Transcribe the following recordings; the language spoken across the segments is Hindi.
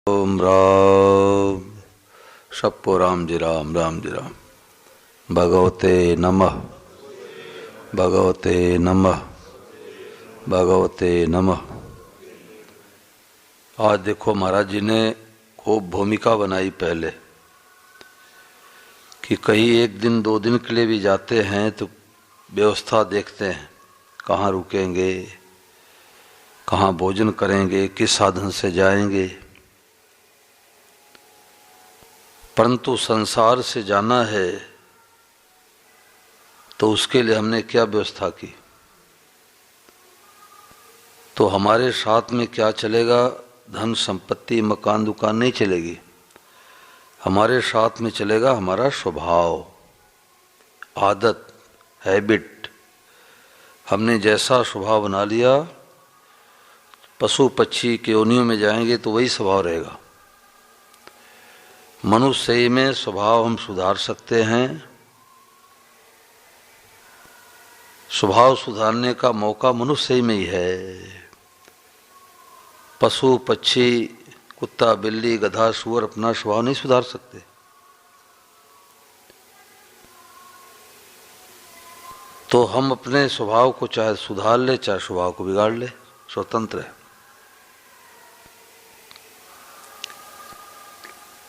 ओम राम सबको राम जी राम राम जी राम। भगवते नमः भगवते नमः भगवते नमः। आज देखो महाराज जी ने खूब भूमिका बनाई पहले कि कहीं एक दिन दो दिन के लिए भी जाते हैं तो व्यवस्था देखते हैं, कहाँ रुकेंगे, कहाँ भोजन करेंगे, किस साधन से जाएंगे। परंतु संसार से जाना है तो उसके लिए हमने क्या व्यवस्था की। तो हमारे साथ में क्या चलेगा? धन संपत्ति मकान दुकान नहीं चलेगी। हमारे साथ में चलेगा हमारा स्वभाव, आदत, हैबिट। हमने जैसा स्वभाव बना लिया, पशु पक्षी के योनियों में जाएंगे तो वही स्वभाव रहेगा। मनुष्य में स्वभाव हम सुधार सकते हैं। स्वभाव सुधारने का मौका मनुष्य में ही है। पशु पक्षी, कुत्ता बिल्ली गधा सूअर अपना स्वभाव नहीं सुधार सकते। तो हम अपने स्वभाव को चाहे सुधार ले चाहे स्वभाव को बिगाड़ ले, स्वतंत्र है।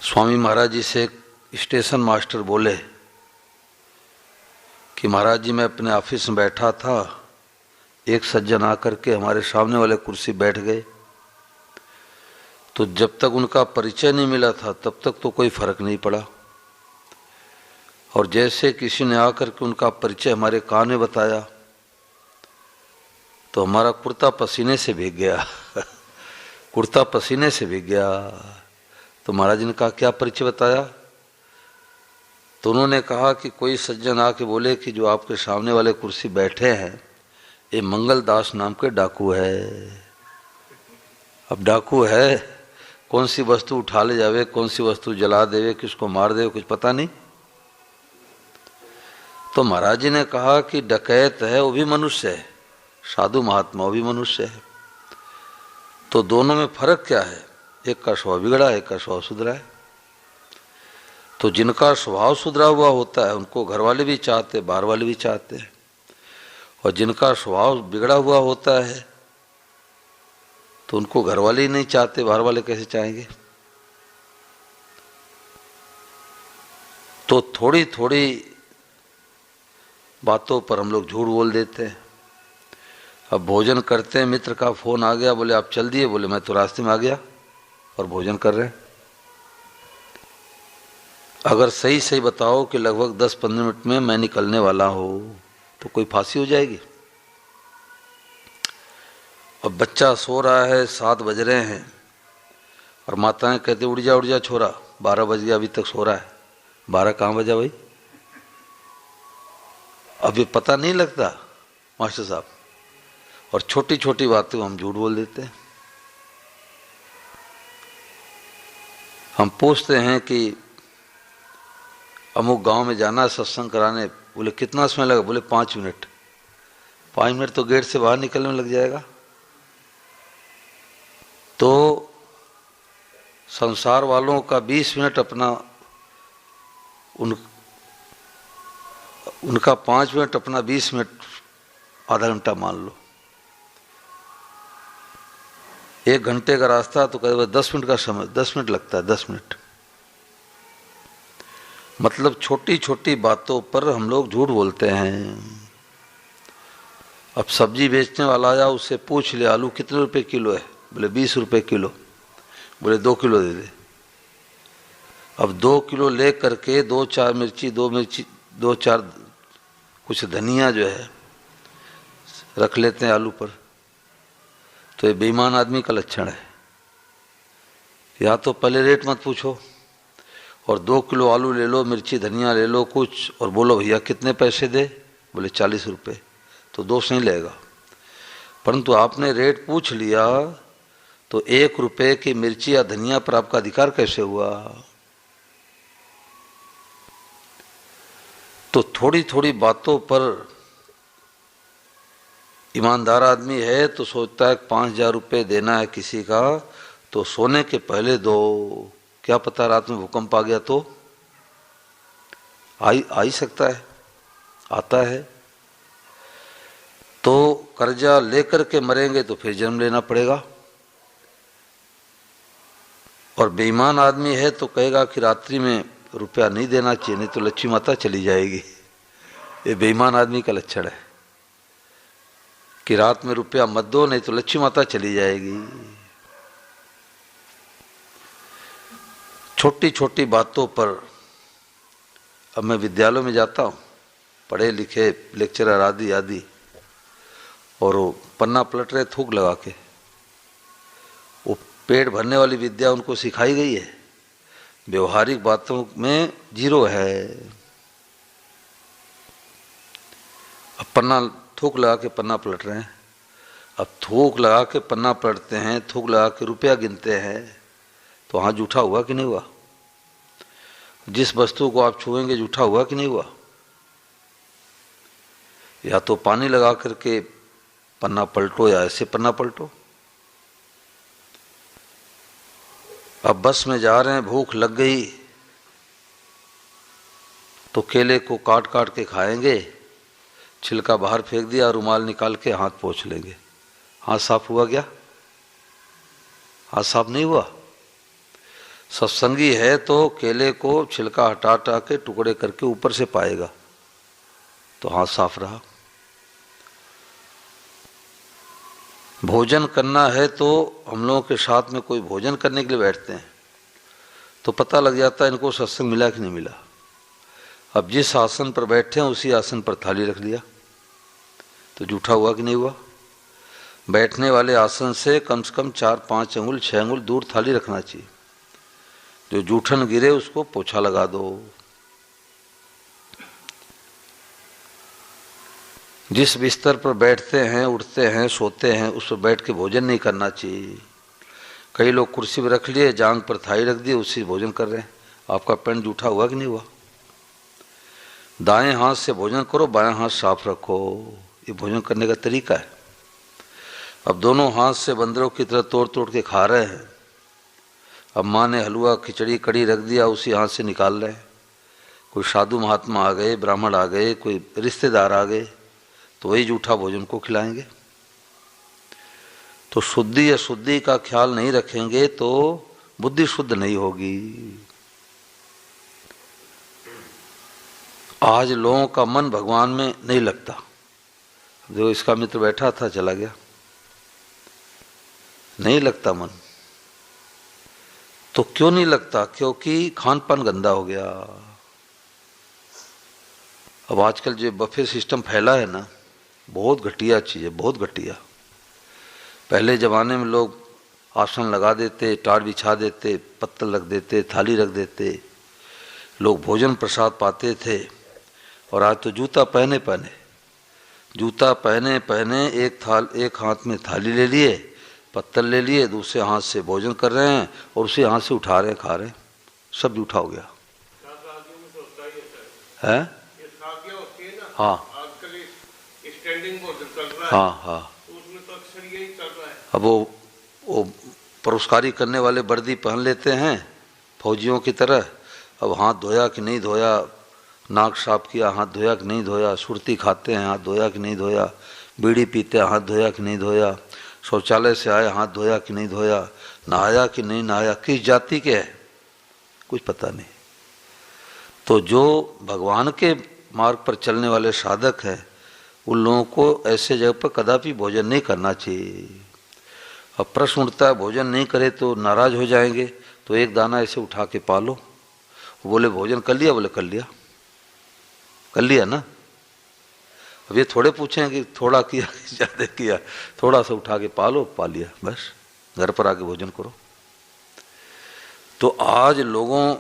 स्वामी महाराज जी से स्टेशन मास्टर बोले कि महाराज जी मैं अपने ऑफिस में बैठा था, एक सज्जन आकर के हमारे सामने वाले कुर्सी बैठ गए। तो जब तक उनका परिचय नहीं मिला था तब तक तो कोई फर्क नहीं पड़ा, और जैसे किसी ने आकर के उनका परिचय हमारे कान में बताया तो हमारा कुर्ता पसीने से भीग गया कुर्ता पसीने से भीग गया। तो महाराज ने कहा क्या परिचय बताया? तो उन्होंने कहा कि कोई सज्जन आके बोले कि जो आपके सामने वाले कुर्सी बैठे हैं ये मंगलदास नाम के डाकू है। अब डाकू है, कौन सी वस्तु उठा ले जावे, कौन सी वस्तु जला देवे, किसको मार देवे, कुछ पता नहीं। तो महाराज जी ने कहा कि डकैत है वो भी मनुष्य है, साधु महात्मा वो भी मनुष्य है। तो दोनों में फर्क क्या है? एक का स्वभाव बिगड़ा, एक का स्वभाव सुधरा है। तो जिनका स्वभाव सुधरा हुआ होता है उनको घर वाले भी चाहते, बाहर वाले भी चाहते हैं, और जिनका स्वभाव बिगड़ा हुआ होता है तो उनको घर वाले ही नहीं चाहते, बाहर वाले कैसे चाहेंगे? तो थोड़ी थोड़ी बातों पर हम लोग झूठ बोल देते हैं। अब भोजन करते हैं, मित्र का फोन आ गया, बोले आप चल दिए, बोले मैं तो रास्ते में आ गया और भोजन कर रहे हैं। अगर सही सही बताओ कि लगभग 10-15 मिनट में मैं निकलने वाला हूं तो कोई फांसी हो जाएगी। अब बच्चा सो रहा है, 7 बज रहे हैं, और माताएं कहते उड़ जा छोरा, 12 बज गया, अभी तक सो रहा है। 12 कहाँ बजा भाई? अभी पता नहीं लगता मास्टर साहब। और छोटी छोटी बातें हम झूठ बोल देते हैं। हम पूछते हैं कि अमुक गांव में जाना है सत्संग कराने, बोले कितना समय लगा? बोले 5 मिनट। 5 मिनट तो गेट से बाहर निकलने में लग जाएगा। तो संसार वालों का 20 मिनट अपना, उनका 5 मिनट अपना 20 मिनट, आधा घंटा मान लो। 1 घंटे का रास्ता तो करीब 10 मिनट का समय, 10 मिनट लगता है, 10 मिनट। मतलब छोटी छोटी बातों पर हम लोग झूठ बोलते हैं। अब सब्जी बेचने वाला आया, उससे पूछ लिया आलू कितने रुपए किलो है? बोले 20 रुपए किलो। बोले 2 किलो दे दे। अब 2 किलो ले करके 2-4 मिर्ची, 2-4 कुछ धनिया जो है रख लेते हैं आलू पर। तो ये बेईमान आदमी का लक्षण है। या तो पहले रेट मत पूछो, और 2 किलो आलू ले लो, मिर्ची धनिया ले लो कुछ, और बोलो भैया कितने पैसे दे? बोले 40 रुपये। तो दोष नहीं लेगा। परंतु आपने रेट पूछ लिया तो 1 रुपये की मिर्ची या धनिया पर आपका अधिकार कैसे हुआ? तो थोड़ी थोड़ी बातों पर ईमानदार आदमी है तो सोचता है 5,000 रुपये देना है किसी का तो सोने के पहले दो, क्या पता रात में भूकंप आ गया तो आ ही सकता है, आता है। तो कर्जा लेकर के मरेंगे तो फिर जन्म लेना पड़ेगा। और बेईमान आदमी है तो कहेगा कि रात्रि में रुपया नहीं देना चाहिए, नहीं तो लक्ष्मी माता चली जाएगी। ये बेईमान आदमी का लक्षण है कि रात में रुपया मत दो, नहीं तो लक्ष्मी माता चली जाएगी। छोटी छोटी बातों पर, अब मैं विद्यालयों में जाता हूँ, पढ़े लिखे लेक्चरर आदि आदि, और वो पन्ना पलट रहे थूक लगा के, वो पेट भरने वाली विद्या उनको सिखाई गई है, व्यवहारिक बातों में जीरो है। अब पन्ना थूक लगा के पन्ना पलट रहे हैं। अब थूक लगा के पन्ना पलटते हैं, थूक लगा के रुपया गिनते हैं, तो वहाँ जूठा हुआ कि नहीं हुआ? जिस वस्तु को आप छुएंगे जूठा हुआ कि नहीं हुआ? या तो पानी लगा करके पन्ना पलटो या ऐसे पन्ना पलटो। अब बस में जा रहे हैं, भूख लग गई तो केले को काट काट के खाएंगे, छिलका बाहर फेंक दिया, रुमाल निकाल के हाथ पोंछ लेंगे। हाथ साफ हुआ क्या? हाथ साफ नहीं हुआ। सत्संगी है तो केले को छिलका हटा हटा के टुकड़े करके ऊपर से पाएगा, तो हाथ साफ रहा। भोजन करना है तो हम लोगों के साथ में कोई भोजन करने के लिए बैठते हैं तो पता लग जाता है इनको सत्संग मिला कि नहीं मिला। अब जिस आसन पर बैठे हैं उसी आसन पर थाली रख लिया तो जूठा हुआ कि नहीं हुआ? बैठने वाले आसन से कम 4-5 अंगुल 6 अंगुल दूर थाली रखना चाहिए। जो जूठन गिरे उसको पोछा लगा दो। जिस बिस्तर पर बैठते हैं, उठते हैं, सोते हैं, उस पर बैठ के भोजन नहीं करना चाहिए। कई लोग कुर्सी पर रख लिए, जांग पर थाली रख दी, उसी भोजन कर रहे हैं। आपका पेट जूठा हुआ कि नहीं हुआ? दाएं हाथ से भोजन करो, बाएं हाथ साफ रखो, ये भोजन करने का तरीका है। अब दोनों हाथ से बंदरों की तरह तोड़ तोड़ के खा रहे हैं। अब माँ ने हलवा खिचड़ी कड़ी रख दिया, उसी हाथ से निकाल रहे हैं। कोई साधु महात्मा आ गए, ब्राह्मण आ गए, कोई रिश्तेदार आ गए, तो वही जूठा भोजन को खिलाएंगे। तो शुद्धि अशुद्धि का ख्याल नहीं रखेंगे तो बुद्धि शुद्ध नहीं होगी। आज लोगों का मन भगवान में नहीं लगता। जो इसका मित्र बैठा था चला गया, नहीं लगता मन। तो क्यों नहीं लगता? क्योंकि खान पान गंदा हो गया। अब आजकल जो बफे सिस्टम फैला है ना, बहुत घटिया चीज़ है, बहुत घटिया। पहले ज़माने में लोग आसन लगा देते, टाट बिछा देते, पत्तल रख देते, थाली रख देते, लोग भोजन प्रसाद पाते थे। और आज तो जूता पहने पहने, जूता पहने पहने एक हाथ में थाली ले लिए, पत्तल ले लिए, दूसरे हाथ से भोजन कर रहे हैं और उसी हाथ से उठा रहे हैं, खा रहे हैं। सब जूठा हो गया है। हाँ हाँ हाँ, अब वो परोसकारी करने वाले वर्दी पहन लेते हैं फौजियों की तरह। अब हाथ धोया कि नहीं धोया, नाक साफ किया, हाथ धोया कि नहीं धोया, सुरती खाते हैं, हाथ धोया कि नहीं धोया, बीड़ी पीते हैं, हाथ धोया कि नहीं धोया, शौचालय से आए, हाथ धोया कि नहीं धोया, नहाया कि नहीं नहाया, किस जाति के है कुछ पता नहीं। तो जो भगवान के मार्ग पर चलने वाले साधक हैं उन लोगों को ऐसे जगह पर कदापि भोजन नहीं करना चाहिए। अब प्रश्न उठता है भोजन नहीं करे तो नाराज हो जाएंगे, तो एक दाना ऐसे उठा के पालो। बोले भोजन कर लिया? बोले कर लिया। कर लिया ना। अब ये थोड़े पूछें कि थोड़ा किया कि ज़्यादा किया, थोड़ा सा उठा के पालो, पा लिया, बस घर पर आके भोजन करो। तो आज लोगों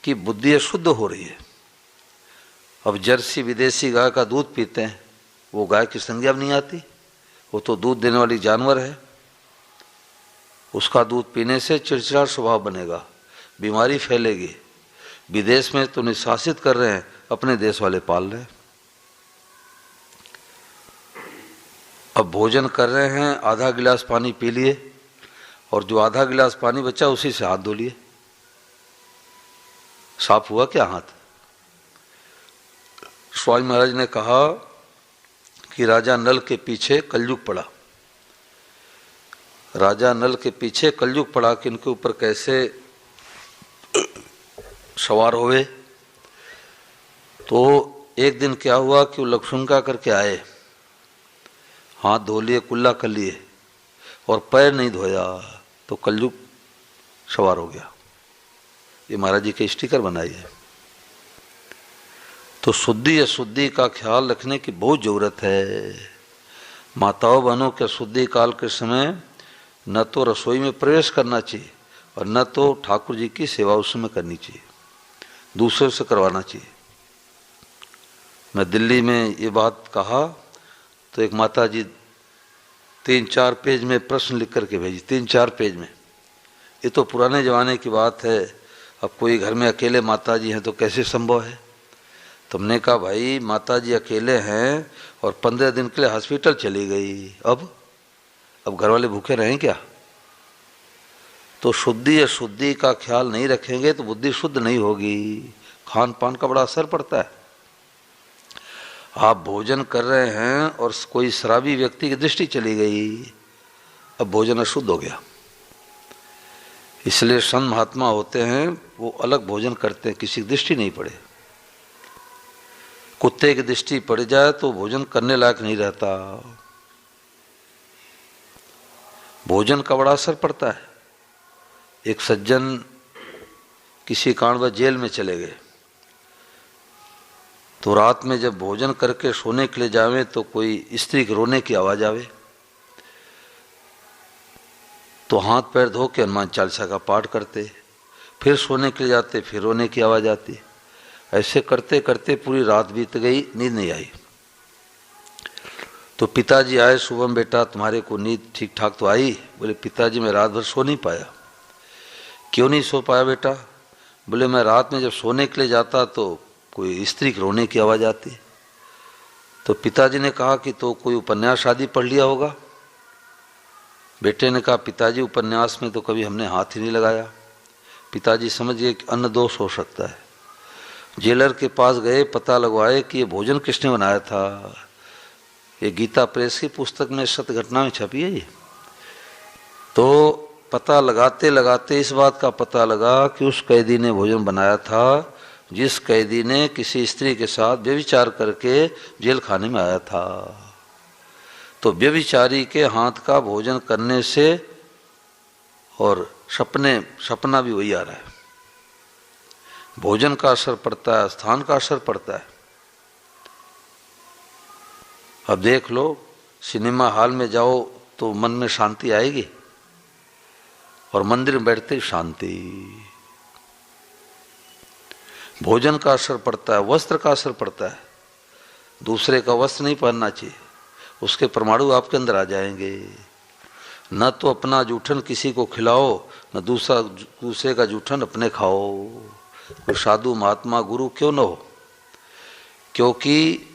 की बुद्धि शुद्ध हो रही है। अब जर्सी विदेशी गाय का दूध पीते हैं, वो गाय की संज्ञा भी नहीं आती, वो तो दूध देने वाली जानवर है। उसका दूध पीने से चिड़चिड़ा स्वभाव बनेगा, बीमारी फैलेगी। विदेश में तो निशासित कर रहे हैं, अपने देश वाले पाल रहे हैं। अब भोजन कर रहे हैं, आधा गिलास पानी पी लिए और जो आधा गिलास पानी बचा उसी से हाथ धो लिए। साफ हुआ क्या हाथ? स्वामी महाराज ने कहा कि राजा नल के पीछे कलयुग पड़ा। राजा नल के पीछे कलयुग पड़ा कि इनके ऊपर कैसे सवार हुए। तो एक दिन क्या हुआ कि वो लक्षुंका करके आए, हाथ धो लिए, कुल्ला कर लिए और पैर नहीं धोया, तो कलयुग सवार हो गया। ये महाराज जी के स्टिकर बनाई है। तो शुद्धि अशुद्धि का ख्याल रखने की बहुत जरूरत है। माताओं बहनों के शुद्धि काल के समय न तो रसोई में प्रवेश करना चाहिए और न तो ठाकुर जी की सेवा उस समय करनी चाहिए, दूसरे से करवाना चाहिए। मैं दिल्ली में ये बात कहा तो एक माता जी 3-4 पेज में प्रश्न लिख करके भेजी, 3-4 पेज में। ये तो पुराने ज़माने की बात है, अब कोई घर में अकेले माता जी हैं तो कैसे संभव है? तुमने कहा भाई माता जी अकेले हैं और 15 दिन के लिए हॉस्पिटल चली गई, अब घर वाले भूखे रहें क्या? तो शुद्धि अशुद्धि का ख्याल नहीं रखेंगे तो बुद्धि शुद्ध नहीं होगी। खान पान का बड़ा असर पड़ता है। आप भोजन कर रहे हैं और कोई शराबी व्यक्ति की दृष्टि चली गई, अब भोजन अशुद्ध हो गया। इसलिए संत महात्मा होते हैं वो अलग भोजन करते हैं, किसी की दृष्टि नहीं पड़े। कुत्ते की दृष्टि पड़ जाए तो भोजन करने लायक नहीं रहता। भोजन का बड़ा असर पड़ता है। एक सज्जन किसी कारणवश जेल में चले गए, तो रात में जब भोजन करके सोने के लिए जावे तो कोई स्त्री के रोने की आवाज आवे, तो हाथ पैर धो के हनुमान चालीसा का पाठ करते, फिर सोने के लिए जाते, फिर रोने की आवाज आती। ऐसे करते करते पूरी रात बीत गई, नींद नहीं आई। तो पिताजी आए, सुबह में बेटा तुम्हारे को नींद ठीक ठाक तो आई? बोले पिताजी मैं रात भर सो नहीं पाया। क्यों नहीं सो पाया बेटा? बोले मैं रात में जब सोने के लिए जाता तो कोई स्त्री के रोने की आवाज़ आती। तो पिताजी ने कहा कि तो कोई उपन्यास आदि पढ़ लिया होगा। बेटे ने कहा पिताजी उपन्यास में तो कभी हमने हाथ ही नहीं लगाया। पिताजी समझ गए कि अन्न दोष हो सकता है। जेलर के पास गए, पता लगवाए कि ये भोजन किसने बनाया था। ये गीता प्रेस की पुस्तक में सत्य घटना में छपी है ये। तो पता लगाते लगाते इस बात का पता लगा कि उस कैदी ने भोजन बनाया था जिस कैदी ने किसी स्त्री के साथ व्यभिचार करके जेल खाने में आया था। तो व्यभिचारी के हाथ का भोजन करने से और सपना भी वही आ रहा है। भोजन का असर पड़ता है, स्थान का असर पड़ता है। अब देख लो, सिनेमा हॉल में जाओ तो मन में शांति आएगी और मंदिर में बैठते ही शांति। भोजन का असर पड़ता है, वस्त्र का असर पड़ता है। दूसरे का वस्त्र नहीं पहनना चाहिए, उसके परमाणु आपके अंदर आ जाएंगे। न तो अपना जूठन किसी को खिलाओ, न दूसरे का जूठन अपने खाओ। कोई साधु महात्मा गुरु क्यों न हो, क्योंकि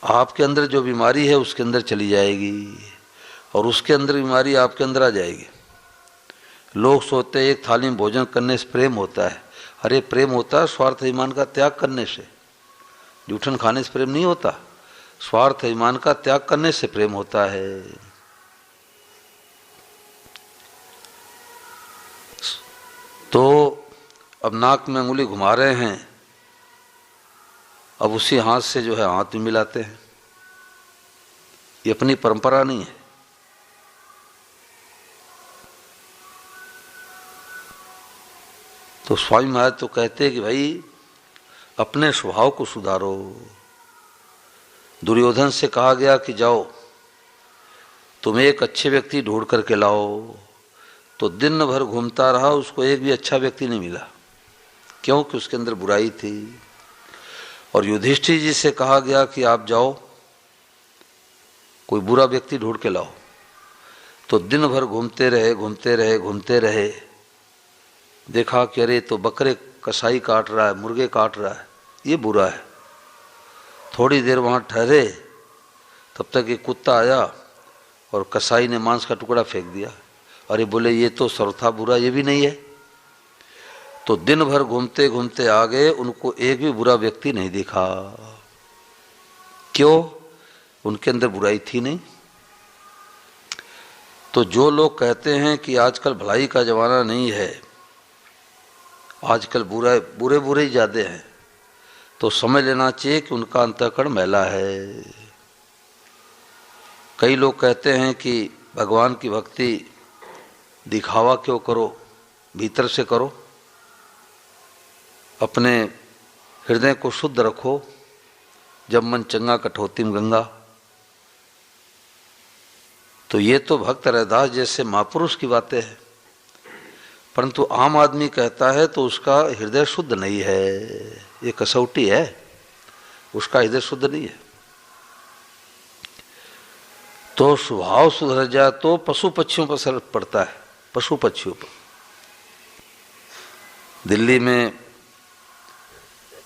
आपके अंदर जो बीमारी है उसके अंदर चली जाएगी और उसके अंदर बीमारी आपके अंदर आ जाएगी। लोग सोचते हैं एक थाली में भोजन करने से प्रेम होता है। अरे प्रेम होता है स्वार्थ अभिमान का त्याग करने से। जूठन खाने से प्रेम नहीं होता, स्वार्थ अभिमान का त्याग करने से प्रेम होता है। तो अब नाक में अंगुली घुमा रहे हैं, अब उसी हाथ से जो है हाथ भी मिलाते हैं। ये अपनी परंपरा नहीं है। तो स्वामी महाराज तो कहते हैं कि भाई अपने स्वभाव को सुधारो। दुर्योधन से कहा गया कि जाओ तुम एक अच्छे व्यक्ति ढूंढ करके लाओ, तो दिन भर घूमता रहा, उसको एक भी अच्छा व्यक्ति नहीं मिला, क्योंकि उसके अंदर बुराई थी। और युधिष्ठिर जी से कहा गया कि आप जाओ कोई बुरा व्यक्ति ढूंढ के लाओ, तो दिन भर घूमते रहे, देखा कि अरे तो बकरे कसाई काट रहा है, मुर्गे काट रहा है, ये बुरा है। थोड़ी देर वहाँ ठहरे, तब तक एक कुत्ता आया और कसाई ने मांस का टुकड़ा फेंक दिया अरे बोले ये तो सर्वथा बुरा ये भी नहीं है। तो दिन भर घूमते घूमते आ गए, उनको एक भी बुरा व्यक्ति नहीं दिखा। क्यों? उनके अंदर बुराई थी नहीं। तो जो लोग कहते हैं कि आजकल भलाई का जमाना नहीं है, आजकल बुरे बुरे ही ज्यादा हैं, तो समझ लेना चाहिए कि उनका अंतःकरण मैला है। कई लोग कहते हैं कि भगवान की भक्ति दिखावा क्यों करो, भीतर से करो, अपने हृदय को शुद्ध रखो। जब मन चंगा कठौती में गंगा। तो ये तो भक्त रैदास जैसे महापुरुष की बातें हैं, परंतु आम आदमी कहता है तो उसका हृदय शुद्ध नहीं है। ये कसौटी है, उसका हृदय शुद्ध नहीं है। तो स्वभाव सुधर जाए तो पशु पक्षियों पर असर पड़ता है, पशु पक्षियों पर। दिल्ली में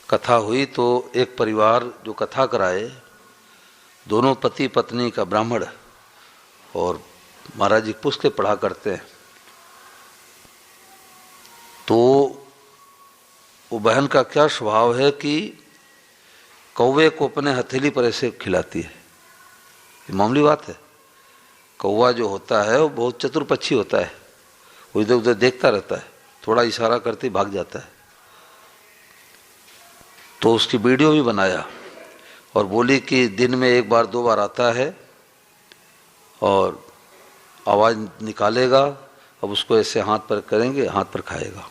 कथा हुई तो एक परिवार जो कथा कराए, दोनों पति पत्नी का ब्राह्मण और महाराज जी पुस्तकें पढ़ा करते हैं। तो वो बहन का क्या स्वभाव है कि कौवे को अपने हथेली पर ऐसे खिलाती है। ये मामूली बात है। कौवा जो होता है वो बहुत चतुर पक्षी होता है, वो इधर उधर देखता रहता है, थोड़ा इशारा करते ही भाग जाता है। तो उसकी वीडियो भी बनाया और बोली कि दिन में एक बार दो बार आता है और आवाज़ निकालेगा, अब उसको ऐसे हाथ पर करेंगे, हाथ पर खाएगा।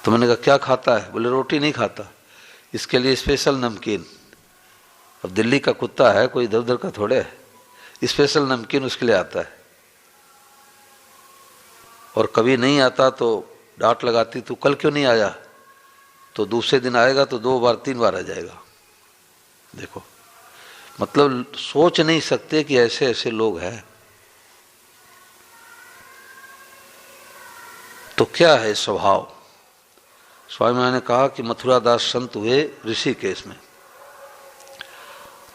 तो मैंने कहा क्या खाता है? बोले रोटी नहीं खाता, इसके लिए स्पेशल नमकीन। अब दिल्ली का कुत्ता है, कोई इधर उधर का थोड़े है, स्पेशल नमकीन उसके लिए आता है। और कभी नहीं आता तो डांट लगाती, तू कल क्यों नहीं आया? तो दूसरे दिन आएगा तो 2 बार 3 बार आ जाएगा। देखो, मतलब सोच नहीं सकते कि ऐसे ऐसे लोग हैं। तो क्या है स्वभाव? स्वामी महाराज ने कहा कि मथुरादास संत हुए ऋषिकेश में,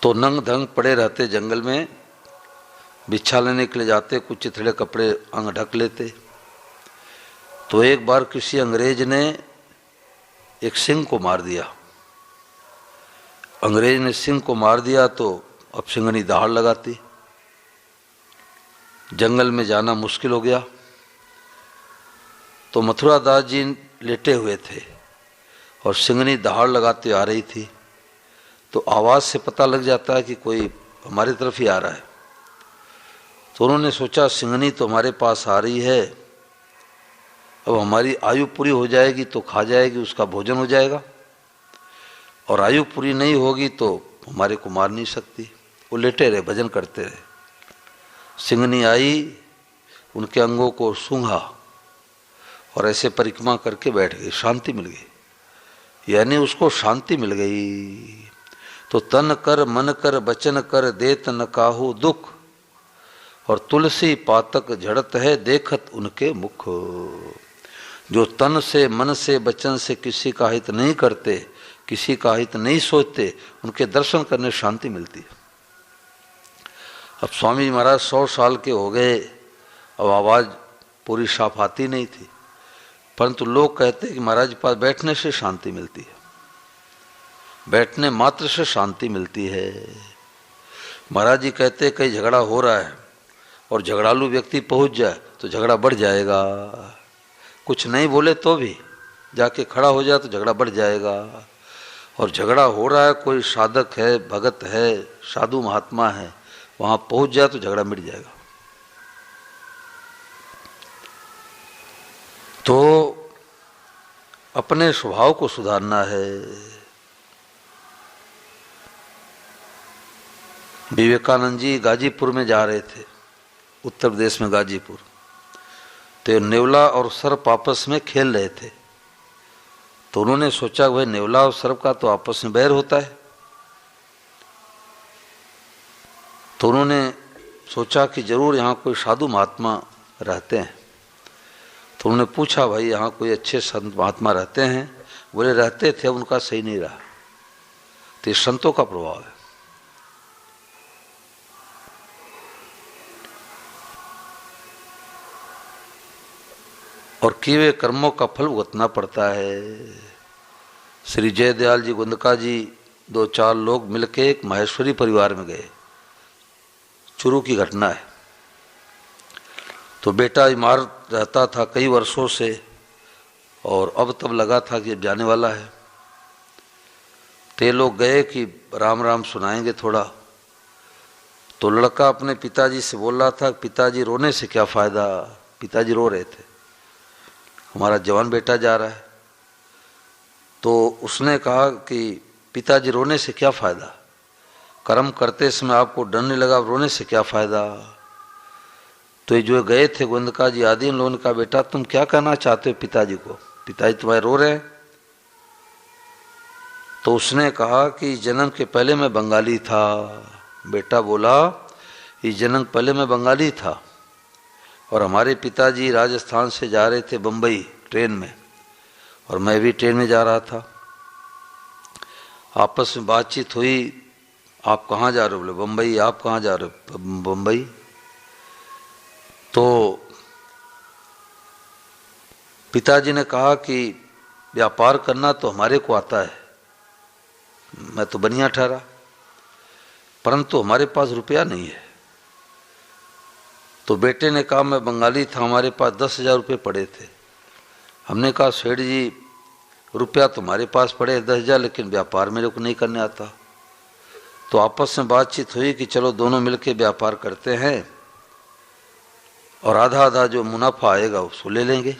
तो नंग धंग पड़े रहते जंगल में, भिक्षा लेने के लिए जाते, कुछ चिथड़े कपड़े अंग ढक लेते। तो एक बार किसी अंग्रेज ने एक सिंह को मार दिया। अंग्रेज ने सिंह को मार दिया तो अब सिंहनी दहाड़ लगाती, जंगल में जाना मुश्किल हो गया। तो मथुरादास जी लेटे हुए थे और सिंहनी दहाड़ लगाते आ रही थी। तो आवाज़ से पता लग जाता है कि कोई हमारी तरफ ही आ रहा है। तो उन्होंने सोचा सिंहनी तो हमारे पास आ रही है, अब हमारी आयु पूरी हो जाएगी तो खा जाएगी, उसका भोजन हो जाएगा, और आयु पूरी नहीं होगी तो हमारे को मार नहीं सकती। वो लेटे रहे, भजन करते रहे। सिंहनी आई, उनके अंगों को सूंघा और ऐसे परिक्रमा करके बैठ गई, शांति मिल गई, यानी उसको शांति मिल गई। तो तन कर मन कर बचन कर देत न काहू दुख, और तुलसी पातक झड़त है देखत उनके मुख। जो तन से मन से वचन से किसी का हित नहीं करते, किसी का हित नहीं सोचते, उनके दर्शन करने शांति मिलती है। अब स्वामी जी महाराज 100 साल के हो गए, अब आवाज़ पूरी साफ आती नहीं थी, परंतु लोग कहते कि महाराज के पास बैठने से शांति मिलती है, बैठने मात्र से शांति मिलती है। महाराज जी कहते कहीं झगड़ा हो रहा है और झगड़ालू व्यक्ति पहुंच जाए तो झगड़ा बढ़ जाएगा, कुछ नहीं बोले तो भी जाके खड़ा हो जाए तो झगड़ा बढ़ जाएगा। और झगड़ा हो रहा है, कोई साधक है, भगत है, साधु महात्मा है, वहां पहुंच जाए तो झगड़ा मिट जाएगा। तो अपने स्वभाव को सुधारना है। विवेकानंद जी गाजीपुर में जा रहे थे, उत्तर प्रदेश में गाजीपुर, तो नेवला और सर्प आपस में खेल रहे थे। तो उन्होंने सोचा भाई नेवला और सर्प का तो आपस में बैर होता है। तो उन्होंने सोचा कि जरूर यहाँ कोई साधु महात्मा रहते हैं। तो उन्होंने पूछा भाई यहाँ कोई अच्छे संत महात्मा रहते हैं? बोले रहते थे, उनका सही नहीं रहा। तो ये संतों का प्रभाव है। और किए हुए कर्मों का फल भुगतना पड़ता है। श्री जयदयाल जी गुंदका जी 2-4 लोग मिलके एक माहेश्वरी परिवार में गए। चुरू की घटना है। तो बेटा बीमार रहता था कई वर्षों से और अब तब लगा था कि अब जाने वाला है। ते लोग गए कि राम राम सुनाएंगे थोड़ा। तो लड़का अपने पिताजी से बोल रहा था, पिताजी रोने से क्या फ़ायदा। पिताजी रो रहे थे, हमारा जवान बेटा जा रहा है। तो उसने कहा कि पिताजी रोने से क्या फ़ायदा, कर्म करते समय आपको डर नहीं लगा, रोने से क्या फ़ायदा। तो ये जो गए थे गुंदका जी आदि, इन लोगों ने कहा बेटा तुम क्या कहना चाहते हो पिताजी को, पिताजी तुम्हारे रो रहे हैं। तो उसने कहा कि जन्म के पहले मैं बंगाली था। बेटा बोला इस जन्म पहले मैं बंगाली था और हमारे पिताजी राजस्थान से जा रहे थे बम्बई ट्रेन में और मैं भी ट्रेन में जा रहा था। आपस में बातचीत हुई, आप कहाँ जा रहे हो, बोले बम्बई। आप कहाँ जा रहे हो, बम्बई। तो पिताजी ने कहा कि व्यापार करना तो हमारे को आता है, मैं तो बनिया ठहरा, परंतु हमारे पास रुपया नहीं है। तो बेटे ने कहा मैं बंगाली था, हमारे पास 10,000 रुपये पड़े थे। हमने कहा सेठ जी रुपया तुम्हारे पास पड़े 10,000, लेकिन व्यापार मेरे को नहीं करने आता। तो आपस में बातचीत हुई कि चलो दोनों मिलके व्यापार करते हैं और आधा आधा जो मुनाफा आएगा उसको ले लेंगे।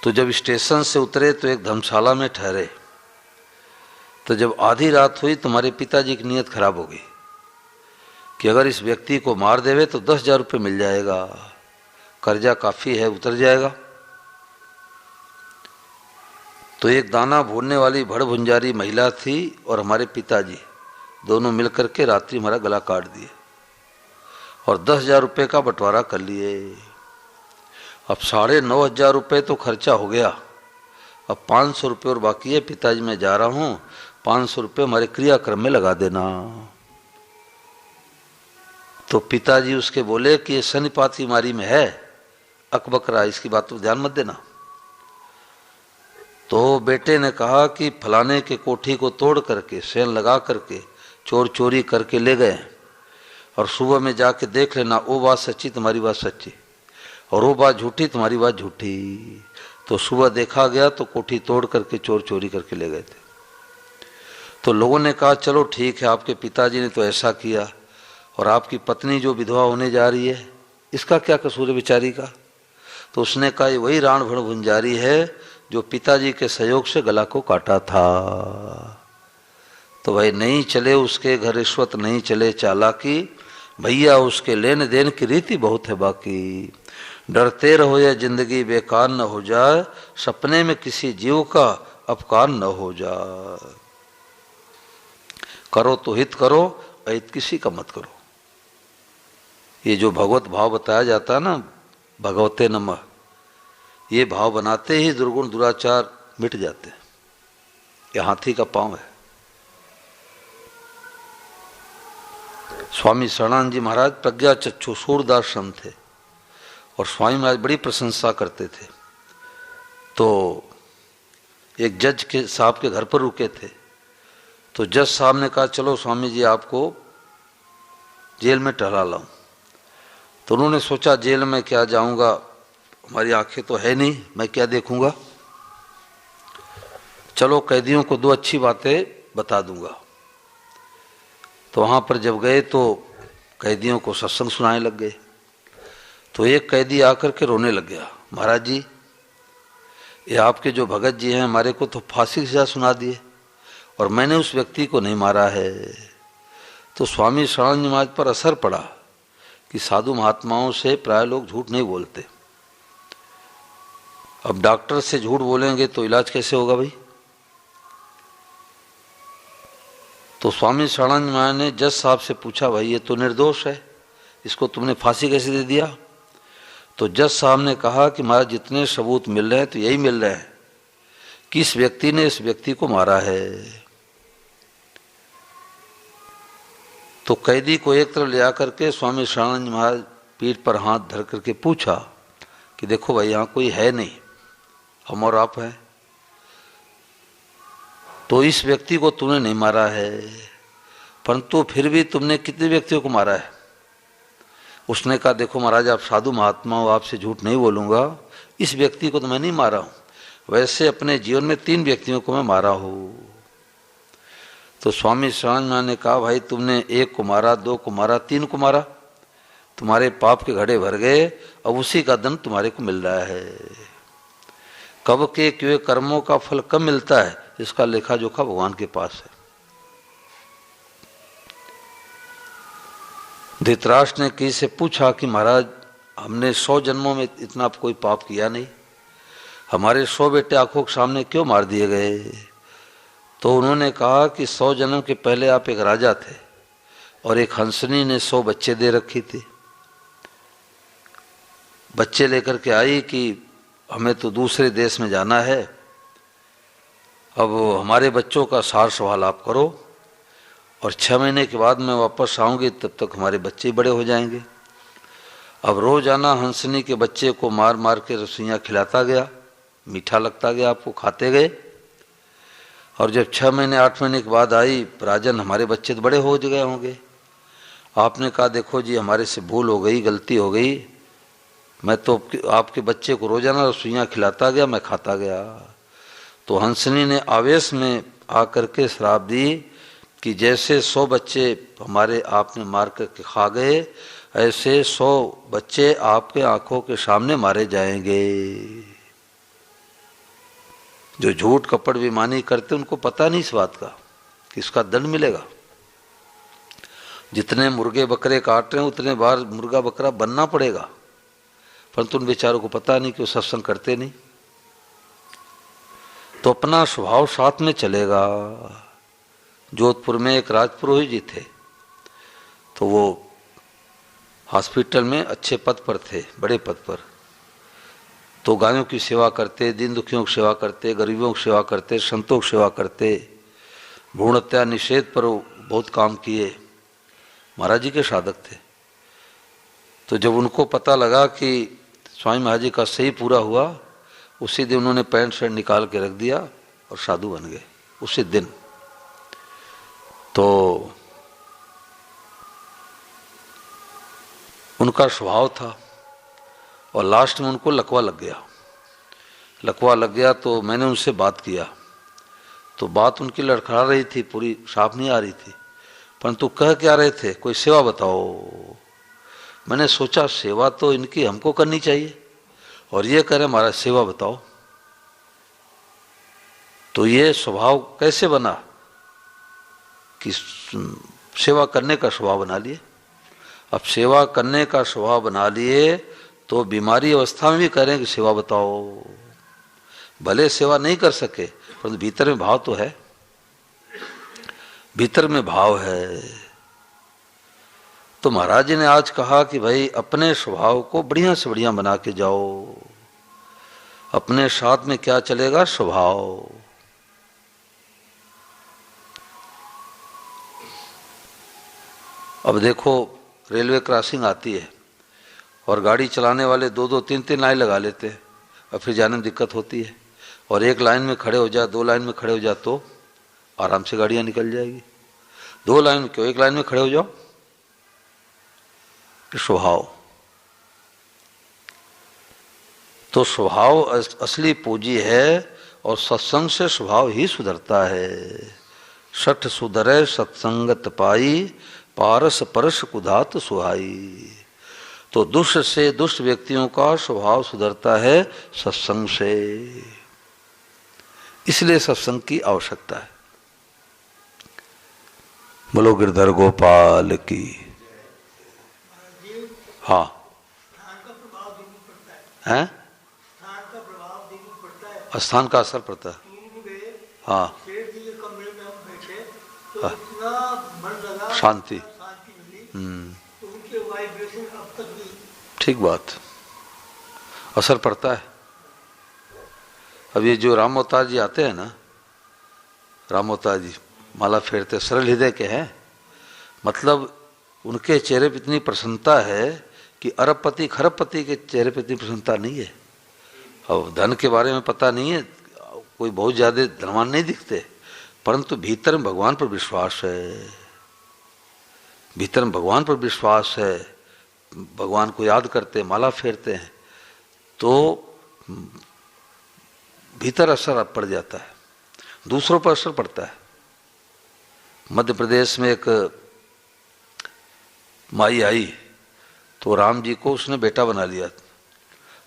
तो जब स्टेशन से उतरे तो एक धर्मशाला में ठहरे। तो जब आधी रात हुई तुम्हारे पिताजी की नीयत खराब हो गई कि अगर इस व्यक्ति को मार देवे तो 10,000 रुपये मिल जाएगा, कर्जा काफ़ी है, उतर जाएगा। तो एक दाना भूनने वाली भड़भुंजारी महिला थी और हमारे पिताजी दोनों मिलकर के रात्रि हमारा गला काट दिए और 10,000 रुपये का बंटवारा कर लिए। अब 9,500 रुपये तो खर्चा हो गया, अब 500 रुपये और बाकी है। पिताजी मैं जा रहा हूँ, 500 रुपये हमारे क्रियाक्रम में लगा देना। तो पिताजी उसके बोले कि ये शनिपात की बीमारी में है, अकबकरा, इसकी बात तो ध्यान मत देना। तो बेटे ने कहा कि फलाने के कोठी को तोड़ करके सेल लगा करके चोर चोरी करके ले गए और सुबह में जाके देख लेना, वो बात सच्ची तुम्हारी बात सच्ची और वो बात झूठी तुम्हारी बात झूठी। तो सुबह देखा गया तो कोठी तोड़ करके चोर चोरी करके ले गए थे। तो लोगों ने कहा चलो ठीक है, आपके पिताजी ने तो ऐसा किया और आपकी पत्नी जो विधवा होने जा रही है इसका क्या कसूर है बेचारी का। तो उसने कहा ये वही राण भड़भुंजारी है जो पिताजी के सहयोग से गला को काटा था। तो भाई नहीं चले उसके घर रिश्वत, नहीं चले चालाकी, भैया उसके लेन देन की रीति बहुत है बाकी। डरते रहो या जिंदगी बेकार न हो जाए, सपने में किसी जीव का अपकार न हो जाए। करो तो हित करो, अहित किसी का मत करो। ये जो भगवत भाव बताया जाता है ना, भगवते नमः, ये भाव बनाते ही दुर्गुण दुराचार मिट जाते हैं। ये हाथी का पांव है। स्वामी शरणानंद जी महाराज प्रज्ञा चक्षु सूरदास संत थे और स्वामी महाराज बड़ी प्रशंसा करते थे। तो एक जज के साहब के घर पर रुके थे। तो जज साहब ने कहा चलो स्वामी जी आपको जेल में टहला लाऊं। तो उन्होंने सोचा जेल में क्या जाऊंगा, हमारी आंखें तो है नहीं, मैं क्या देखूंगा, चलो कैदियों को 2 अच्छी बातें बता दूंगा। तो वहाँ पर जब गए तो कैदियों को सत्संग सुनाने लग गए। तो एक कैदी आकर के रोने लग गया, महाराज जी ये आपके जो भगत जी हैं हमारे को तो फांसी की सजा सुना दिए और मैंने उस व्यक्ति को नहीं मारा है। तो स्वामी शरणानंद जी महाराज पर असर पड़ा कि साधु महात्माओं से प्राय लोग झूठ नहीं बोलते। अब डॉक्टर से झूठ बोलेंगे तो इलाज कैसे होगा भाई। तो स्वामी शरणानंद महाराज ने जज साहब से पूछा भाई ये तो निर्दोष है, इसको तुमने फांसी कैसे दे दिया। तो जज साहब ने कहा कि महाराज जितने सबूत मिल रहे हैं तो यही मिल रहे हैं कि इस व्यक्ति ने इस व्यक्ति को मारा है। तो कैदी को एक तरफ ले आकर के स्वामी शरणानंद महाराज पीठ पर हाथ धर करके पूछा कि देखो भाई यहाँ कोई है नहीं, हम और आप हैं, तो इस व्यक्ति को तूने नहीं मारा है, परंतु फिर भी तुमने कितने व्यक्तियों को मारा है? उसने कहा देखो महाराज, आप साधु महात्मा हो, आपसे झूठ नहीं बोलूंगा, इस व्यक्ति को तो मैं नहीं मारा हूं, वैसे अपने जीवन में 3 व्यक्तियों को मैं मारा हूं। तो स्वामी शिवानंद ने कहा भाई तुमने 1 को मारा, 2 को मारा, 3 को मारा, तुम्हारे पाप के घड़े भर गए, अब उसी का दंड तुम्हारे को मिल रहा है। कब के क्यों कर्मों का फल कब मिलता है, इसका लेखा जोखा भगवान के पास है। धृतराष्ट्र ने किसी से पूछा कि महाराज हमने 100 जन्मों में इतना कोई पाप किया नहीं, हमारे 100 बेटे आंखों के सामने क्यों मार दिए गए? तो उन्होंने कहा कि 100 जन्म के पहले आप एक राजा थे और एक हंसनी ने 100 बच्चे दे रखी थी, बच्चे लेकर के आई कि हमें तो दूसरे देश में जाना है, अब हमारे बच्चों का सार संभाल आप करो और 6 महीने के बाद मैं वापस आऊंगी, तब तक हमारे बच्चे बड़े हो जाएंगे। अब रोजाना हंसनी के बच्चे को मार मार के रसोइयाँ खिलाता गया, मीठा लगता गया, आपको खाते गए, और जब 6 महीने 8 महीने के बाद आई, राजन हमारे बच्चे तो बड़े हो गए होंगे। आपने कहा देखो जी हमारे से भूल हो गई, गलती हो गई, मैं तो आपके बच्चे को रोजाना रसोइयाँ खिलाता गया, मैं खाता गया। तो हंसनी ने आवेश में आकर के श्राप दी कि जैसे 100 बच्चे हमारे आपने मार करके खा गए, ऐसे 100 बच्चे आपके आंखों के सामने मारे जाएंगे। जो झूठ कपट बेईमानी करते उनको पता नहीं इस बात का कि इसका दंड मिलेगा। जितने मुर्गे बकरे काट रहे हैं उतने बार मुर्गा बकरा बनना पड़ेगा, परंतु उन बेचारों को पता नहीं कि वो सत्संग करते नहीं, तो अपना स्वभाव साथ में चलेगा। जोधपुर में एक राजपुरोहित जी थे, तो वो हॉस्पिटल में अच्छे पद पर थे, बड़े पद पर, तो गायों की सेवा करते, दीन दुखियों की सेवा करते, गरीबों की सेवा करते, संतों की सेवा करते, भ्रूण हत्या निषेध पर बहुत काम किए, महाराज जी के साधक थे। तो जब उनको पता लगा कि स्वामी महाराज जी का सही पूरा हुआ, उसी दिन उन्होंने पैंट शर्ट निकाल के रख दिया और साधु बन गए उसी दिन। तो उनका स्वभाव था, और लास्ट में उनको लकवा लग गया। लकवा लग गया तो मैंने उनसे बात किया, तो बात उनकी लड़खड़ा रही थी, पूरी साफ नहीं आ रही थी, परंतु कह क्या रहे थे, कोई सेवा बताओ। मैंने सोचा सेवा तो इनकी हमको करनी चाहिए, और ये कह रहे महाराज सेवा बताओ। तो ये स्वभाव कैसे बना कि सेवा करने का स्वभाव बना लिए। अब सेवा करने का स्वभाव बना लिए तो बीमारी अवस्था में भी कह रहे हैं कि सेवा बताओ। भले सेवा नहीं कर सके, परंतु भीतर में भाव तो है, भीतर में भाव है। तो महाराज जी ने आज कहा कि भाई अपने स्वभाव को बढ़िया से बढ़िया बना के जाओ। अपने साथ में क्या चलेगा, स्वभाव। अब देखो रेलवे क्रॉसिंग आती है और गाड़ी चलाने वाले 2-2, 3-3 लाइन लगा लेते हैं, और फिर जाने में दिक्कत होती है। और एक लाइन में खड़े हो जा, 2 लाइन में खड़े हो जा तो आराम से गाड़ियां निकल जाएगी। 2 लाइन में क्यों, 1 लाइन में खड़े हो जाओ। स्वभाव, तो स्वभाव असली पूंजी है, और सत्संग से स्वभाव ही सुधरता है। सठ सुधरे सत्संगत पाई, पारस परस कुधात सुहाई। तो दुष्ट से दुष्ट व्यक्तियों का स्वभाव सुधरता है सत्संग से, इसलिए सत्संग की आवश्यकता है। बोलो गिरधर गोपाल की। हाँ है, स्थान का असर पड़ता है। हाँ, शांति। ठीक बात, असर पड़ता है। अब ये जो राम अवतार जी आते हैं ना, राम अवतार जी माला फेरते, सरल हृदय के हैं, मतलब उनके चेहरे पर इतनी प्रसन्नता है कि अरबपति खरबपति के चेहरे पर इतनी प्रसन्नता नहीं है। अब धन के बारे में पता नहीं है, कोई बहुत ज़्यादा धनवान नहीं दिखते, परंतु भीतर में भगवान पर विश्वास है, भीतर में भगवान पर विश्वास है, भगवान को याद करते, माला फेरते हैं, तो भीतर असर पड़ जाता है, दूसरों पर असर पड़ता है। मध्य प्रदेश में एक माई आई तो राम जी को उसने बेटा बना लिया,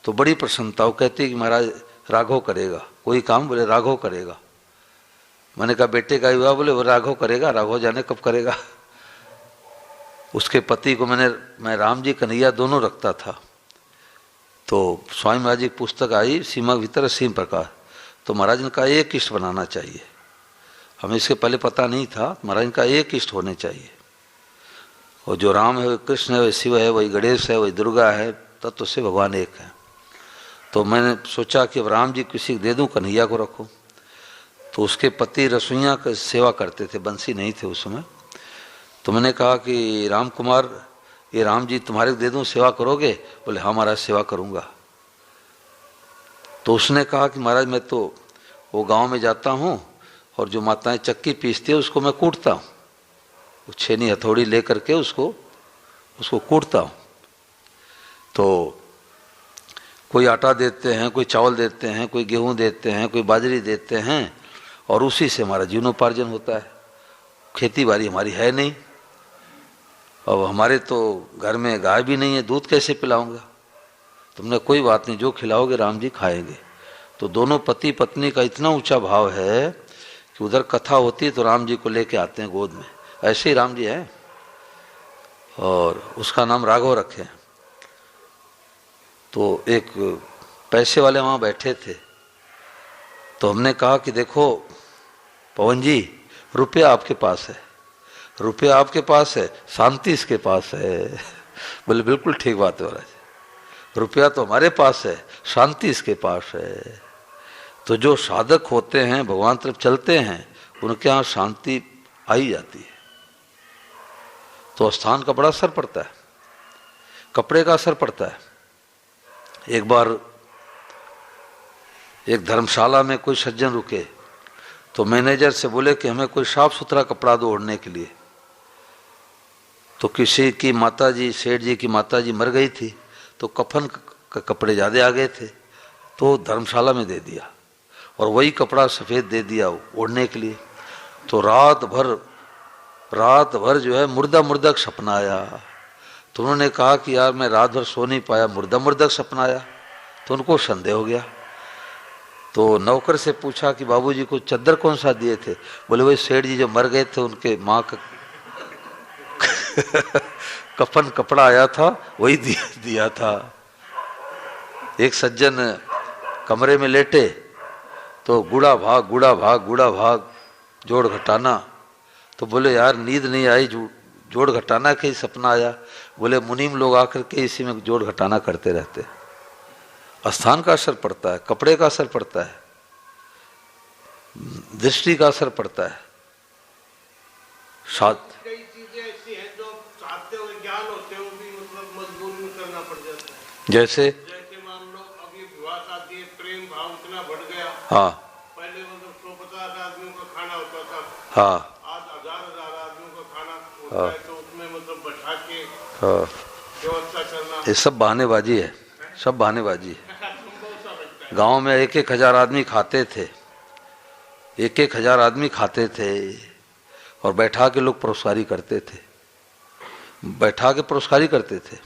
तो बड़ी प्रसन्नता, वो कहती कि महाराज राघव करेगा कोई काम, बोले राघव करेगा। मैंने कहा बेटे का हुआ, बोले वो राघव करेगा, राघव जाने कब करेगा। उसके पति को मैं राम जी कन्हैया दोनों रखता था। तो स्वामी महाराज जी की पुस्तक आई सीमा भीतर सीम प्रकाश, तो महाराज ने कहा एक इष्ट बनाना चाहिए। हमें इसके पहले पता नहीं था, महाराज ने कहा एक इष्ट होने चाहिए, और जो राम है वही कृष्ण है, वही शिव है, वही गणेश है, वही दुर्गा है, तत्व से भगवान एक है। तो मैंने सोचा कि अब राम जी किसी को दे दूं, कन्हैया को रखूं। तो उसके पति रसोइया की सेवा करते थे, बंसी नहीं थे उस समय। तो मैंने कहा कि राम कुमार ये राम जी तुम्हारे को दे दूं, सेवा करोगे? बोले हाँ महाराज सेवा करूंगा। तो उसने कहा कि महाराज मैं तो वो गांव में जाता हूँ और जो माताएं चक्की पीसती है उसको मैं कूटता हूँ, वो छेनी हथौड़ी ले करके उसको कूटता हूँ। तो कोई आटा देते हैं, कोई चावल देते हैं, कोई गेहूं देते हैं, कोई बाजरी देते हैं, और उसी से हमारा जीवनोपार्जन होता है। खेती बाड़ी हमारी है नहीं, अब हमारे तो घर में गाय भी नहीं है, दूध कैसे पिलाऊंगा? तुमने कोई बात नहीं, जो खिलाओगे राम जी खाएंगे। तो दोनों पति पत्नी का इतना ऊंचा भाव है कि उधर कथा होती है तो राम जी को लेके आते हैं गोद में, ऐसे ही राम जी हैं, और उसका नाम राघव रखे। तो एक पैसे वाले वहाँ बैठे थे, तो हमने कहा कि देखो पवन जी रुपया आपके पास है, रुपया आपके पास है, शांति इसके पास है। बोले बिल्कुल ठीक बात है महाराज, रुपया तो हमारे पास है, शांति इसके पास है। तो जो साधक होते हैं, भगवान तरफ चलते हैं, उनके यहाँ शांति आ ही जाती है। तो स्थान का बड़ा असर पड़ता है, कपड़े का असर पड़ता है। एक बार एक धर्मशाला में कोई सज्जन रुके, तो मैनेजर से बोले कि हमें कोई साफ सुथरा कपड़ा दो ओढ़ने के लिए। तो किसी की माताजी, सेठ जी की माताजी मर गई थी, तो कफन के कपड़े ज़्यादा आ गए थे, तो धर्मशाला में दे दिया, और वही कपड़ा सफ़ेद दे दिया ओढ़ने के लिए। तो रात भर जो है मुर्दा सपना आया। तो उन्होंने कहा कि यार मैं रात भर सो नहीं पाया, मुर्दा सपना आया। तो उनको संदेह हो गया। तो नौकर से पूछा कि बाबूजी को चद्दर कौन सा दिए थे? बोले वही सेठ जी जो मर गए थे उनके माँ का कफन कपड़ा आया था, वही दिया था। एक सज्जन कमरे में लेटे तो गुड़ा भाग जोड़ घटाना। तो बोले यार नींद नहीं आई, जोड़ घटाना के ही सपना आया। बोले मुनीम लोग आकर के इसी में जोड़ घटाना करते रहते। स्थान का असर पड़ता है, कपड़े का असर पड़ता है, दृष्टि का असर पड़ता है। कई चीजें ऐसी हैं जो चाहते हुए ज्ञान होते हैं, वो भी मतलब मजबूरी में करना पड़ जाता है। जैसे मान लो अभी विवाह शादी प्रेम भाव इतना बढ़ गया। हाँ, पहले मतलब 150 आदमियों का खाना होता था, हाँ, आज 1000 आदमियों का खाना होता है। तो उसमें मतलब बैठा के हाँ, व्यवस्था करना, ये सब बहानेबाजी है, सब बहानेबाजी है। गांव में 1,000 आदमी खाते थे, 1,000 आदमी खाते थे, और बैठा के लोग परोसकारी करते थे, बैठा के परोसकारी करते थे।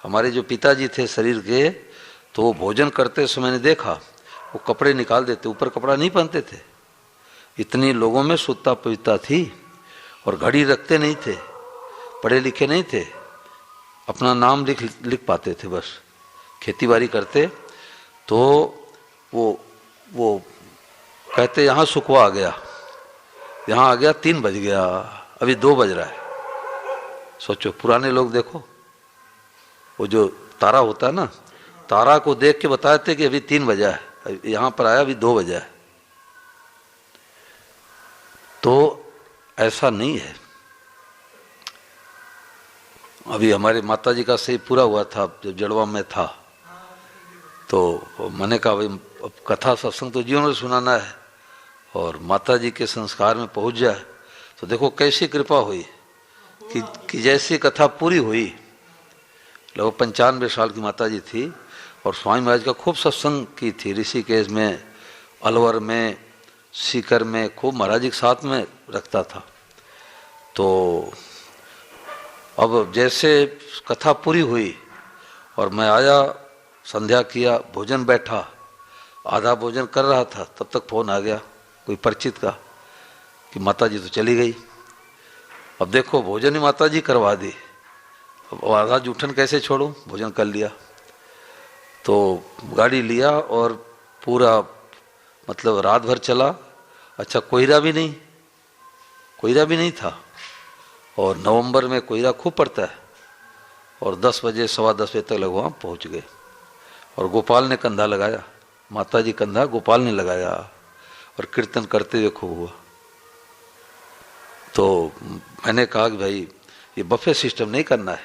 हमारे जो पिताजी थे शरीर के, तो वो भोजन करते समय मैंने देखा वो कपड़े निकाल देते, ऊपर कपड़ा नहीं पहनते थे। इतनी लोगों में शुद्धता पवित्रता थी, और घड़ी रखते नहीं थे, पढ़े लिखे नहीं थे, अपना नाम लिख पाते थे बस। खेती बाड़ी करते तो वो कहते यहाँ सुखवा आ गया, यहाँ आ गया 3 बज गया, अभी 2 बज रहा है। सोचो पुराने लोग देखो, वो जो तारा होता है ना, तारा को देख के बताते कि अभी 3 बजा है, यहाँ पर आया अभी 2 बजा है। तो ऐसा नहीं है। अभी हमारे माता जी का सही पूरा हुआ था जब जड़वा में था, तो मैंने कहा भाई अब कथा सत्संग तो जीवन में सुनाना है और माता जी के संस्कार में पहुंच जाए। तो देखो कैसी कृपा हुई कि जैसी कथा पूरी हुई, लगभग 95 साल की माता जी थी और स्वामी महाराज का खूब सत्संग की थी, ऋषिकेश में, अलवर में, सीकर में, खूब महाराज जी के साथ में रखता था। तो अब जैसे कथा पूरी हुई और मैं आया, संध्या किया, भोजन बैठा, आधा भोजन कर रहा था, तब तक फोन आ गया कोई परिचित का कि माता जी तो चली गई। अब देखो भोजन ही माता जी करवा दी, अब आधा जूठन कैसे छोड़ूं, भोजन कर लिया। तो गाड़ी लिया और पूरा मतलब रात भर चला। अच्छा कोहरा भी नहीं था और नवंबर में कोहरा खूब पड़ता है और 10 बजे 10:15 तक लगवा पहुंच गए और गोपाल ने कंधा लगाया, माता जी कंधा गोपाल ने लगाया और कीर्तन करते हुए खूब हुआ। तो मैंने कहा कि भाई ये बफे सिस्टम नहीं करना है,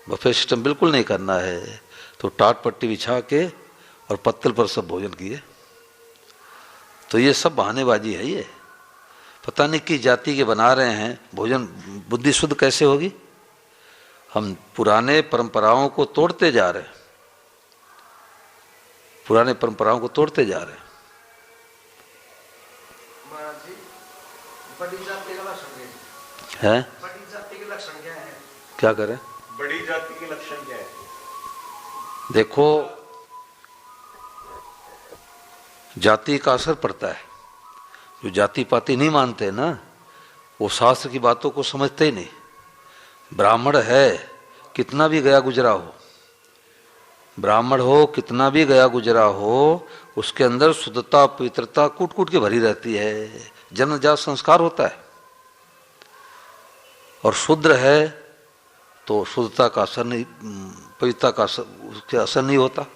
बफे सिस्टम बिल्कुल नहीं करना है। तो टाट पट्टी बिछा के और पत्तल पर सब भोजन किए। तो ये सब बहानेबाजी है, ये पता नहीं किस जाति के बना रहे हैं भोजन, बुद्धि शुद्ध कैसे होगी। हम पुराने परंपराओं को तोड़ते जा रहे हैं, पुराने परंपराओं को तोड़ते जा रहे हैं। बड़ी जाति का लक्षण है बड़ी जाति के लक्षण क्या है? क्या करें? बड़ी जाति के लक्षण क्या है? देखो जाति का असर पड़ता है। जो जाति पाति नहीं मानते ना, वो शास्त्र की बातों को समझते ही नहीं। ब्राह्मण है कितना भी गया गुजरा हो, ब्राह्मण हो कितना भी गया गुजरा हो, उसके अंदर शुद्धता पवित्रता कूट कूट के भरी रहती है, जन्मजात संस्कार होता है। और शूद्र है तो शुद्धता का असर नहीं, पवित्रता का उसके असर नहीं होता।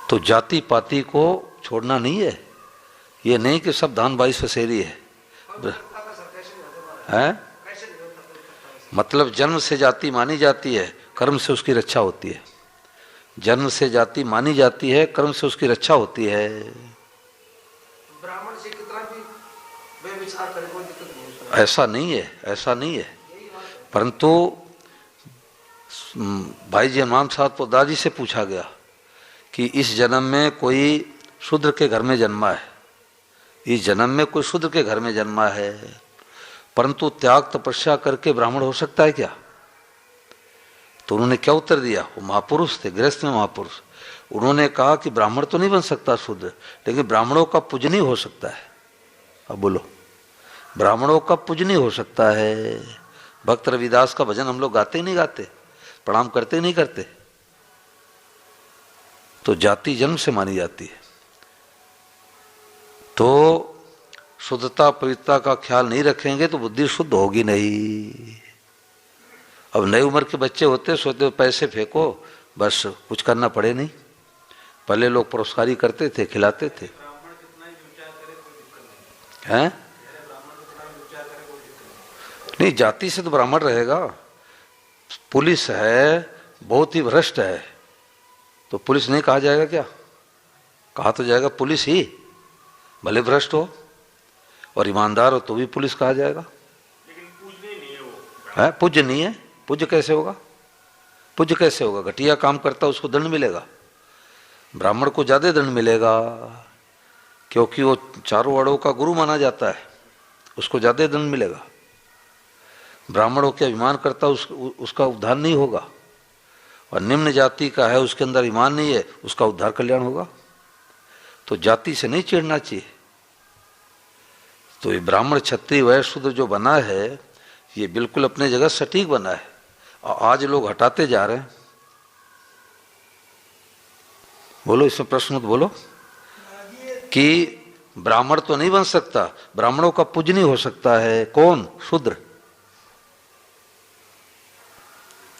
तो जाति पाति को छोड़ना नहीं है, ये नहीं कि सब धान बाईस फसेरी है? मतलब जन्म से जाति मानी जाती है, कर्म से उसकी रक्षा होती है। जन्म से जाति मानी जाती है, कर्म से उसकी रक्षा होती है। ब्राह्मण से कितना भी व्यभिचार करे कोई दिक्कत नहीं, ऐसा नहीं है, ऐसा नहीं है। परंतु भाई जी इमाम साहब को दादी से पूछा गया कि इस जन्म में कोई शूद्र के घर में जन्मा है, इस जन्म में कोई शूद्र के घर में जन्मा है, परंतु त्याग तपस्या करके ब्राह्मण हो सकता है क्या? तो उन्होंने क्या उत्तर दिया? वो महापुरुष थे, गृहस्थ में महापुरुष। उन्होंने कहा कि ब्राह्मण तो नहीं बन सकता शूद्र, लेकिन ब्राह्मणों का पूजनीय हो सकता है। अब बोलो, ब्राह्मणों का पूजनीय हो सकता है। भक्त रविदास का भजन हम लोग गाते ही नहीं गाते, प्रणाम करते ही नहीं करते। तो जाति जन्म से मानी जाती है। तो शुद्धता पवित्रता का ख्याल नहीं रखेंगे तो बुद्धि शुद्ध होगी नहीं। अब नई उम्र के बच्चे होते, सोचते पैसे फेंको बस, कुछ करना पड़े नहीं। पहले लोग परोसकारी करते थे, खिलाते थे। हैं? नहीं, जाति से तो ब्राह्मण रहेगा। पुलिस है बहुत ही भ्रष्ट है तो पुलिस नहीं कहा जाएगा क्या? कहा तो जाएगा पुलिस ही, भले भ्रष्ट हो और ईमानदार हो तो भी पुलिस कहा जाएगा। लेकिन पूजनीय नहीं है वो, है पूज्य नहीं है। पूज्य कैसे होगा? पूज्य कैसे होगा? घटिया काम करता उसको दंड मिलेगा, ब्राह्मण को ज्यादा दंड मिलेगा क्योंकि वो चारों वर्णों का गुरु माना जाता है, उसको ज्यादा दंड मिलेगा। ब्राह्मणों के अभिमान करता उसका उद्धार नहीं होगा, और निम्न जाति का है उसके अंदर ईमान नहीं है, उसका उद्धार कल्याण होगा। तो जाति से नहीं चिढ़ना चाहिए। तो ये ब्राह्मण क्षत्रिय वैश्य शूद्र जो बना है ये बिल्कुल अपने जगह सटीक बना है, और आज लोग हटाते जा रहे हैं। बोलो, इसमें प्रश्न मत बोलो कि ब्राह्मण तो नहीं बन सकता, ब्राह्मणों का पूजनीय हो सकता है। कौन? शूद्र।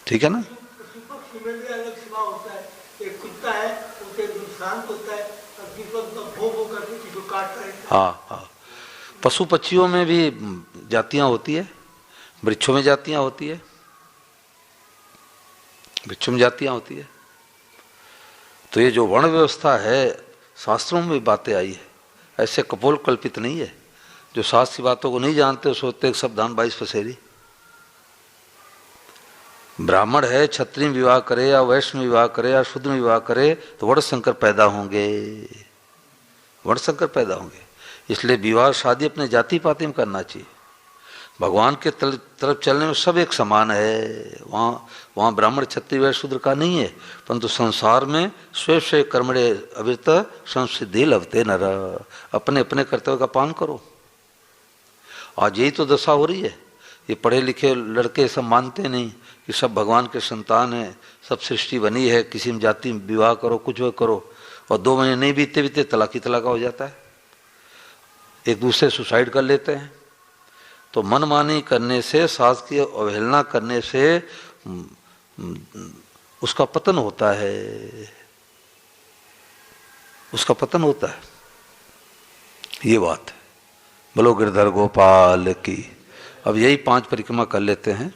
ठीक है ना? अलग स्वभाव होता है। एक कुत्ता है, उसे शांत होता है, भोग करके किसी को काटता है। हाँ हाँ, पशु पक्षियों में भी जातियां होती है। वृक्षों में जातियां होती है, वृक्षों में जातियां होती है। तो ये जो वर्ण व्यवस्था है शास्त्रों में भी बातें आई है, ऐसे कपोल कल्पित नहीं है। जो शास्त्र की बातों को नहीं जानते सोचते सब धान 22 पसेरी। ब्राह्मण है क्षत्रिय विवाह करे या वैष्णव विवाह करे या शूद्र विवाह करे तो वर्ण संकर पैदा होंगे, वर्ण संकर पैदा होंगे। इसलिए विवाह शादी अपने जाति पाति में करना चाहिए। भगवान के तरफ चलने में सब एक समान है। वहाँ ब्राह्मण क्षत्रिय वैश्य शूद्र का नहीं है, परंतु संसार में स्वे स्वे कर्मणे अविरत संसिद्धि लभते नर। अपने अपने कर्तव्य का पालन करो। आज यही तो दशा हो रही है। ये पढ़े लिखे लड़के सब मानते नहीं कि सब भगवान के संतान हैं, सब सृष्टि बनी है, किसी में जाति में विवाह करो, कुछ भी करो, और 2 महीने नहीं बीतते बीतते तलाक ही तलाक हो जाता है। एक दूसरे सुसाइड कर लेते हैं। तो मनमानी करने से, शास्त्र की अवहेलना करने से उसका पतन होता है, उसका पतन होता है। ये बात है। बोलो गिरधर गोपाल की। अब यही 5 परिक्रमा कर लेते हैं।